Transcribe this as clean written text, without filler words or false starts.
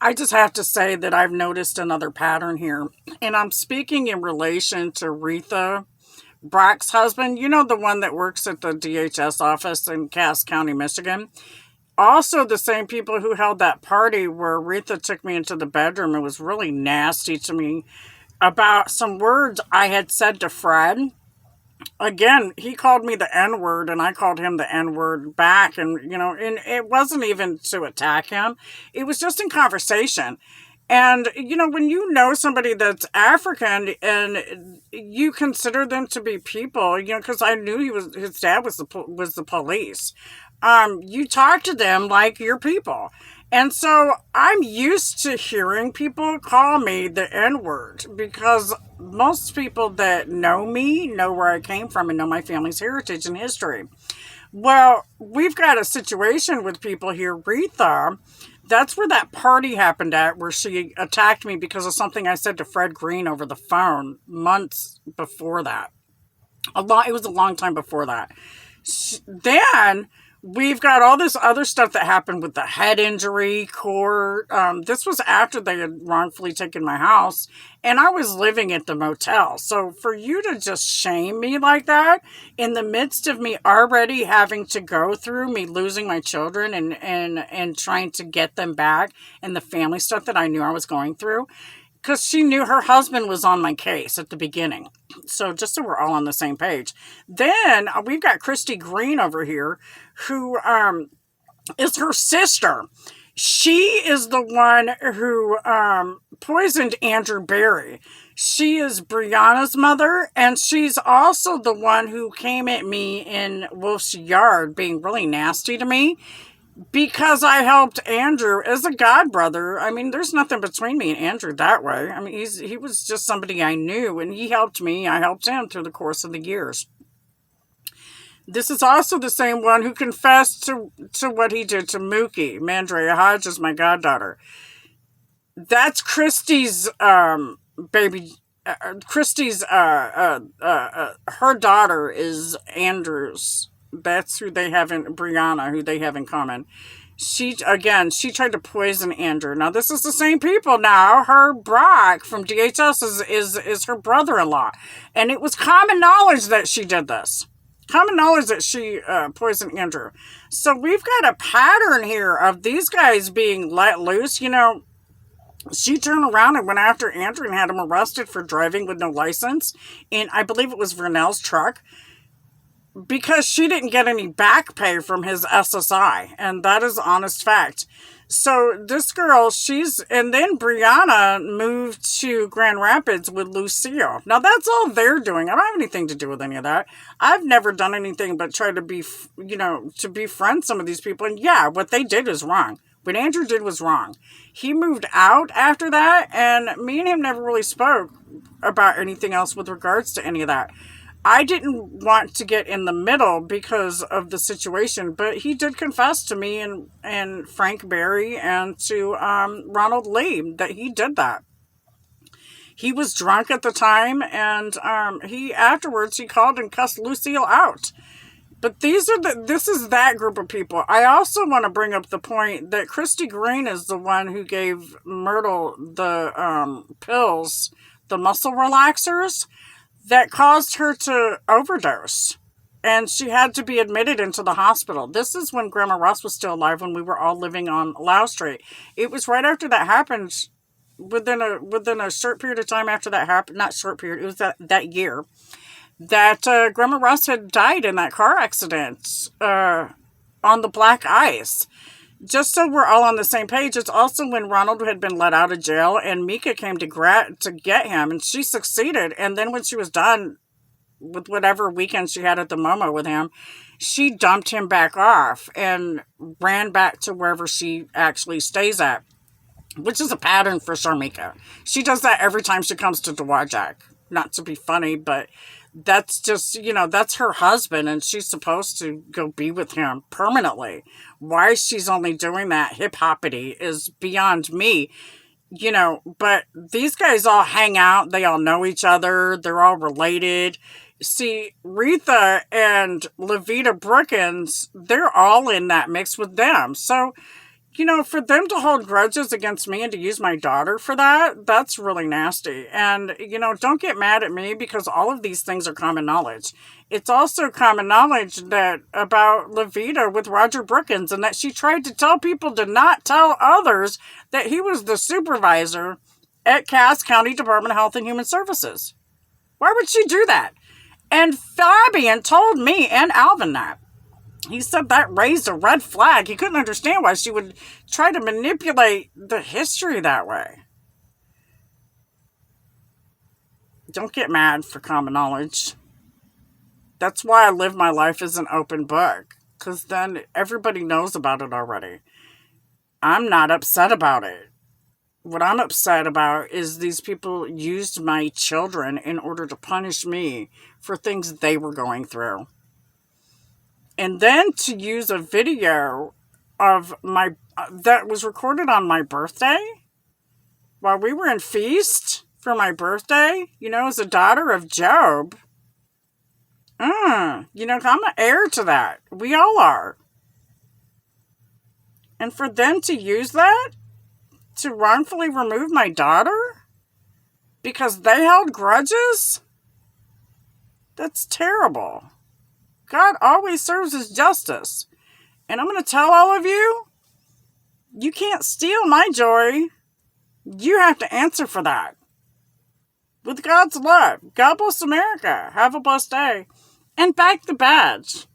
I just have to say that I've noticed another pattern here. And I'm speaking in relation to Retha Brock's husband. You know, the one that works at the DHS office in Cass County, Michigan. Also, the same people who held that party where Retha took me into the bedroom and was really nasty to me about some words I had said to Fred. Again, he called me the N word and I called him the N word back. And it wasn't even to attack him, it was just in conversation. And, when you know somebody that's African and you consider them to be people, because I knew his dad was the police. You talk to them like you're people. And so I'm used to hearing people call me the N word because most people that know me know where I came from and know my family's heritage and history. Well, we've got a situation with people here. Retha, that's where that party happened at, where she attacked me because of something I said to Fred Green over the phone months before that. It was a long time before that. Then we've got all this other stuff that happened with the head injury court. This was after they had wrongfully taken my house, and I was living at the motel. So for you to just shame me like that in the midst of me already having to go through me losing my children and trying to get them back and the family stuff that I knew I was going through, because she knew her husband was on my case at the beginning. So just so we're all on the same page. Then we've got Christy Green over here, who is her sister. She is the one who poisoned Andrew Berry. She is Brianna's mother, and she's also the one who came at me in Wolf's Yard being really nasty to me, because I helped Andrew as a god brother. I mean, there's nothing between me and Andrew that way. I mean, he was just somebody I knew, and he helped me. I helped him through the course of the years. This is also the same one who confessed to what he did to Mookie. Mandrea Hodge is my goddaughter. That's Christy's baby. Christy's her daughter is Andrew's. That's who they have in Brianna, who they have in common. She tried to poison Andrew. Now, this is the same people now. Her Brock from DHS is her brother-in-law. And it was common knowledge that she did this. Common knowledge that she poisoned Andrew. So we've got a pattern here of these guys being let loose. She turned around and went after Andrew and had him arrested for driving with no license in, I believe it was Vernell's truck, because she didn't get any back pay from his SSI, and that is honest fact. So this girl, and then Brianna moved to Grand Rapids with Lucille. Now that's all they're doing. I don't have anything to do with any of that. I've never done anything but try to to befriend some of these people. And yeah, what they did is wrong. What Andrew did was wrong. He moved out after that, and me and him never really spoke about anything else with regards to any of that. I didn't want to get in the middle because of the situation, but he did confess to me and Frank Berry and to Ronald Lee that he did that. He was drunk at the time, and he called and cussed Lucille out. But this is that group of people. I also want to bring up the point that Christy Green is the one who gave Myrtle the pills, the muscle relaxers, that caused her to overdose. And she had to be admitted into the hospital. This is when Grandma Ross was still alive, when we were all living on Lau Street. It was right after that happened, within a short period of time after that happened, not short period, it was that year, that Grandma Ross had died in that car accident on the black ice. Just so we're all on the same page, it's also when Ronald had been let out of jail and Mika came to get him, and she succeeded. And then when she was done with whatever weekend she had at the Momo with him, she dumped him back off and ran back to wherever she actually stays at, which is a pattern for Sharmika. She does that every time she comes to Dowagiac. Not to be funny, but that's just, that's her husband, and she's supposed to go be with him permanently. Why she's only doing that hip-hoppity is beyond me, but these guys all hang out. They all know each other. They're all related. See, Retha and Levita Brookins, they're all in that mix with them. So, For them to hold grudges against me and to use my daughter for that, that's really nasty. And, don't get mad at me because all of these things are common knowledge. It's also common knowledge that about Levita with Roger Brookins and that she tried to tell people to not tell others that he was the supervisor at Cass County Department of Health and Human Services. Why would she do that? And Fabian told me and Alvin that. He said that raised a red flag. He couldn't understand why she would try to manipulate the history that way. Don't get mad for common knowledge. That's why I live my life as an open book. Because then everybody knows about it already. I'm not upset about it. What I'm upset about is these people used my children in order to punish me for things they were going through. And then to use a video of my that was recorded on my birthday while we were in feast for my birthday, as a daughter of Job. I'm an heir to that. We all are. And for them to use that to wrongfully remove my daughter because they held grudges, that's terrible. God always serves his justice. And I'm going to tell all of you, you can't steal my joy. You have to answer for that. With God's love. God bless America. Have a blessed day. And back the badge.